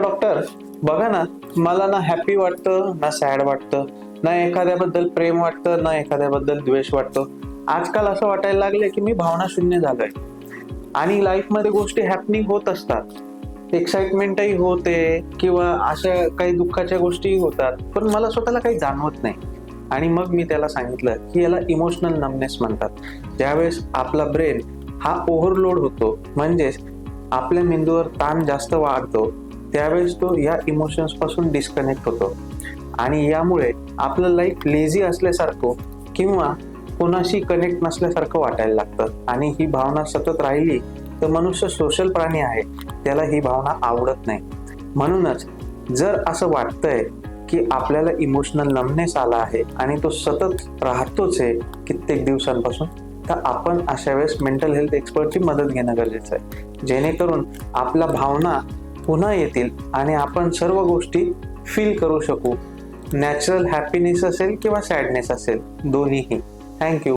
Doctor बघा ना, मला ना हॅपी वाटतं ना सॅड वाटतं, ना एखाद्याबद्दल प्रेम वाटतं ना एखाद्याबद्दल द्वेष वाटतो. आजकाल असं वाटायला लागलंय की मी भावना शून्य झालोय. आणि लाईफमध्ये गोष्टी हॅपनिंग होत असतात, एक्साइटमेंटही होते किंवा अशा काही दुःखाच्या गोष्टीही होतात, पण मला स्वतःला काही जाणवत नाही. आणि मग मी त्याला सांगितलं की याला इमोशनल नमनेस म्हणतात. ज्यावेळेस आपला ब्रेन हा ओव्हरलोड होतो, म्हणजेच आपल्या मेंदूवर ताण जास्त वाढतो, त्यावेळेस तो या इमोशन्स पासून डिस्कनेक्ट होतो. आणि यामुळे आपलं लाईफ लेझी असल्यासारखं किंवा कोणाशी कनेक्ट नसल्यासारखं वाटायला लागतं. आणि ही भावना सतत राहिली तर मनुष्य सोशल प्राणी आहे, त्याला ही भावना आवडत नाही. म्हणूनच जर असं वाटतंय की आपल्याला इमोशनल नमनेस आला आहे आणि तो सतत राहतोच आहे कित्येक दिवसांपासून, तर आपण अशा वेळेस मेंटल हेल्थ एक्सपर्टची मदत घेणं गरजेचं आहे, जेणेकरून आपल्या भावना पुन्हा येतील आणि आपण सर्व गोष्टी फील करू शकू. नॅचरल हॅपीनेस असेल किंवा सॅडनेस असेल, दोन्हीही. थँक्यू.